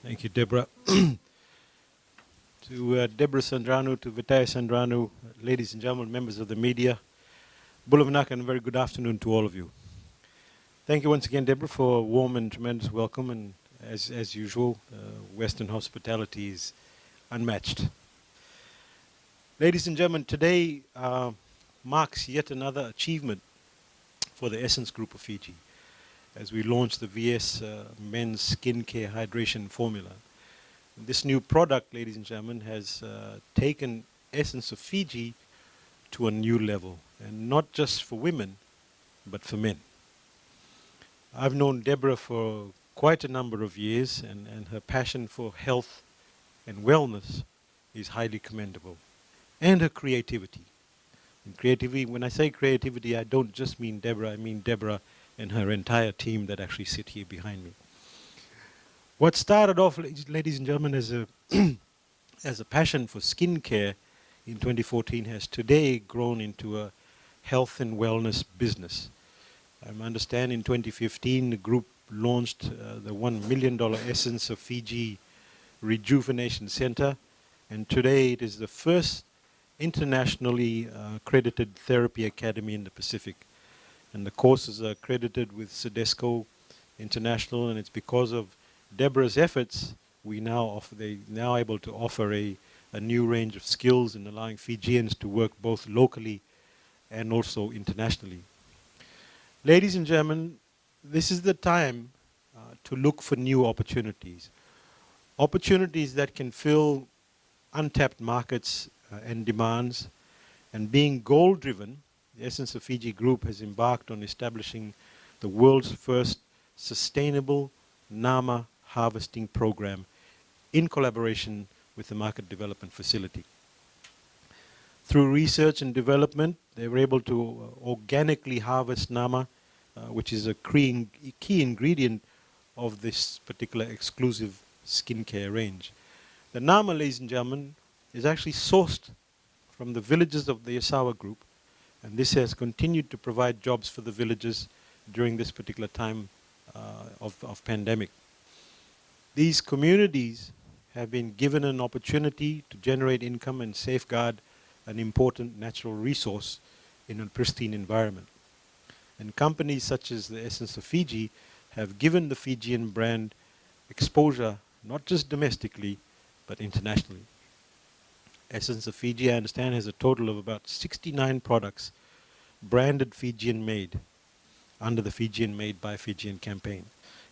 Thank you, Deborah. To Deborah Sandranu, to Vitaya Sandranu, ladies and gentlemen, members of the media, Bulavanak, and a very good afternoon to all of you. Thank you once again, Deborah, for a warm and tremendous welcome, and as usual, Western hospitality is unmatched. Ladies and gentlemen, today marks yet another achievement for the Essence Group of Fiji as we launch the VS Men's Skincare Hydration Formula. This new product, ladies and gentlemen, has taken Essence of Fiji to a new level, and not just for women, but for men. I've known Deborah for quite a number of years, and her passion for health and wellness is highly commendable. And her creativity. And creativity, when I say creativity, I don't just mean Deborah, I mean Deborah and her entire team that actually sit here behind me. What started off, ladies and gentlemen, as a as a passion for skincare in 2014 has today grown into a health and wellness business. I understand in 2015 the group launched the $1 million Essence of Fiji Rejuvenation Center, and today it is the first internationally accredited therapy academy in the Pacific. And the courses are accredited with CEDESCO International, and it's because of Deborah's efforts they're now able to offer a new range of skills in allowing Fijians to work both locally and also internationally. Ladies and gentlemen, this is the time to look for new opportunities. Opportunities that can fill untapped markets and demands. And being goal-driven, the Essence of Fiji Group has embarked on establishing the world's first sustainable Nama harvesting program in collaboration with the Market Development Facility. Through research and development, they were able to organically harvest Nama, which is a key ingredient of this particular exclusive skincare range. The Nama, ladies and gentlemen, is actually sourced from the villages of the Yasawa group, and this has continued to provide jobs for the villages during this particular time of pandemic. These communities have been given an opportunity to generate income and safeguard an important natural resource in a pristine environment. And companies such as the Essence of Fiji have given the Fijian brand exposure not just domestically, but internationally. Essence of Fiji, I understand, has a total of about 69 products branded Fijian made under the Fijian Made by Fijian campaign.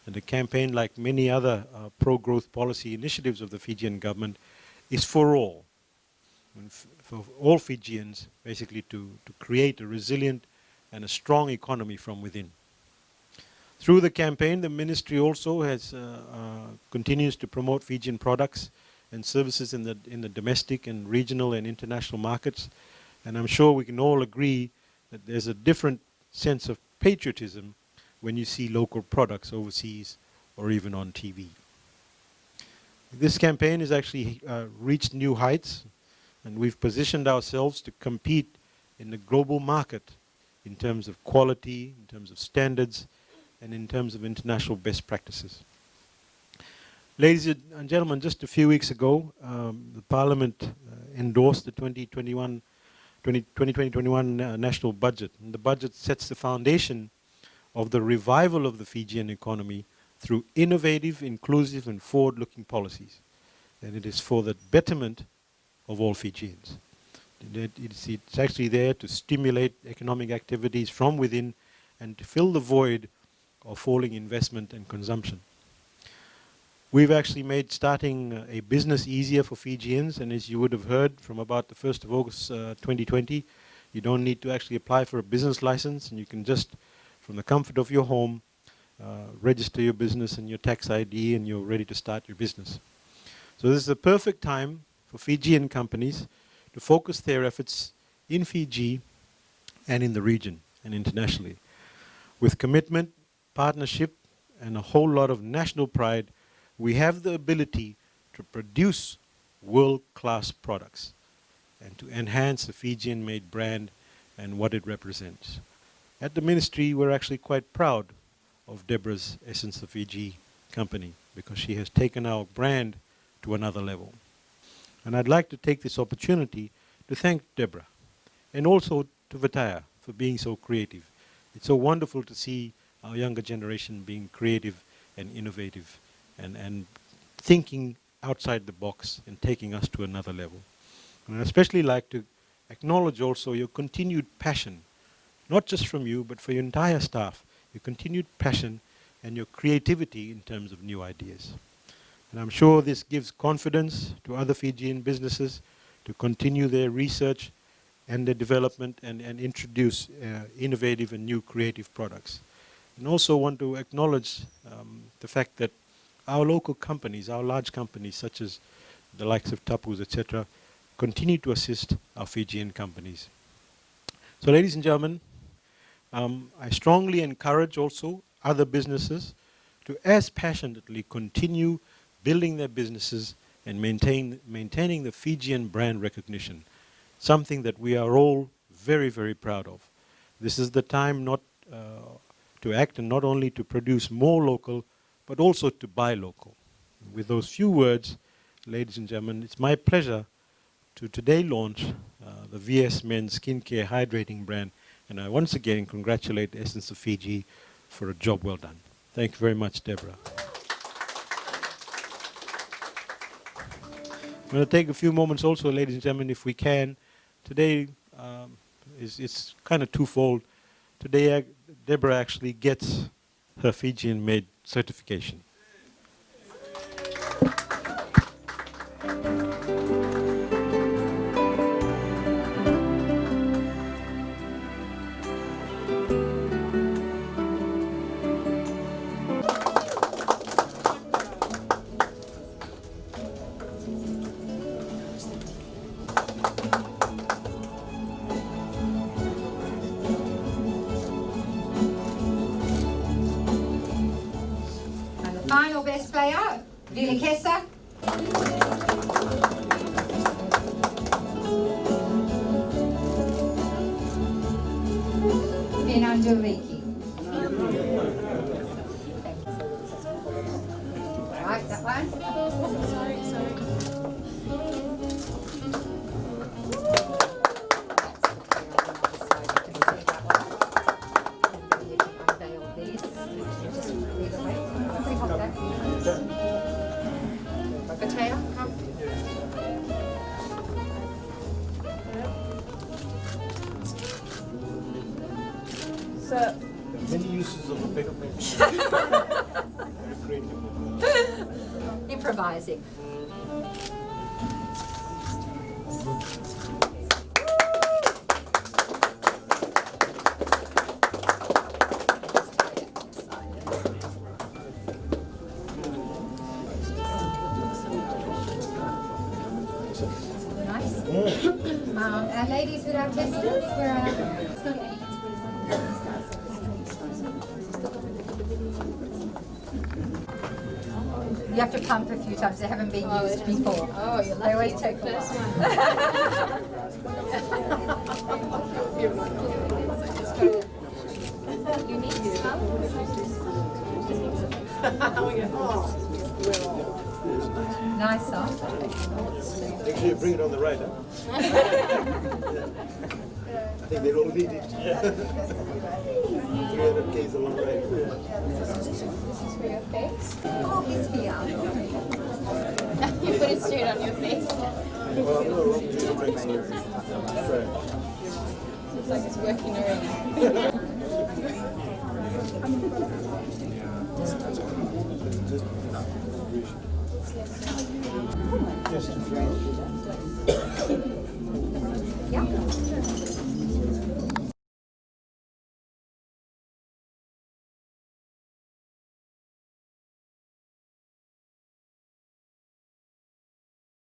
And the campaign, like many other pro-growth policy initiatives of the Fijian government, is for all. For all Fijians, basically to create a resilient and a strong economy from within. Through the campaign, the ministry also has continues to promote Fijian products and services in the domestic and regional and international markets. And I'm sure we can all agree that there's a different sense of patriotism when you see local products overseas or even on TV. This campaign has actually reached new heights, and we've positioned ourselves to compete in the global market in terms of quality, in terms of standards, and in terms of international best practices. Ladies and gentlemen, just a few weeks ago, the Parliament endorsed the 2020-21 national budget. And the budget sets the foundation of the revival of the Fijian economy through innovative, inclusive and forward-looking policies. And it is for the betterment of all Fijians. It's actually there to stimulate economic activities from within and to fill the void of falling investment and consumption. We've actually made starting a business easier for Fijians, and as you would have heard from about the 1st of August 2020, you don't need to actually apply for a business license, and you can just, from the comfort of your home, register your business and your tax ID, and you're ready to start your business. So this is the perfect time for Fijian companies to focus their efforts in Fiji and in the region and internationally. With commitment, partnership, and a whole lot of national pride, we have the ability to produce world-class products and to enhance the Fijian-made brand and what it represents. At the Ministry, we're actually quite proud of Deborah's Essence of Fiji company because she has taken our brand to another level. And I'd like to take this opportunity to thank Deborah and also to Vitaya for being so creative. It's so wonderful to see our younger generation being creative and innovative and thinking outside the box and taking us to another level. And I'd especially like to acknowledge also your continued passion, not just from you, but for your entire staff, your continued passion and your creativity in terms of new ideas. And I'm sure this gives confidence to other Fijian businesses to continue their research and their development and introduce innovative and new creative products. And also want to acknowledge the fact that our local companies, our large companies such as the likes of Tapus, etc., continue to assist our Fijian companies. So ladies and gentlemen, I strongly encourage also other businesses to as passionately continue building their businesses and maintaining the Fijian brand recognition, something that we are all very, very proud of. This is the time not to act and not only to produce more local, but also to buy local. With those few words, ladies and gentlemen, it's my pleasure to today launch the VS Men's Skincare Hydrating brand, and I once again congratulate Essence of Fiji for a job well done. Thank you very much, Deborah. I'm going to take a few moments also, ladies and gentlemen, if we can. Today it's kind of twofold. Today, Deborah actually gets her Fijian-made certification. Final best player, Vila Kessa. Vinanduriki. Right, that one. Potato, come. So, Many uses of a paper plate. Improvising. Nice. Our ladies with our testers, you have to pump a few times. They haven't been used before. oh, you're They always lucky. take a First while. one. You need to smell. Nice, huh? Make sure you bring it on the right, huh? I think they all need it. 300K is a long ride. This is for your face. Oh, he's here. You put it straight on your face. Well, I'm not wrong to the brakes here. Looks like it's working already. Just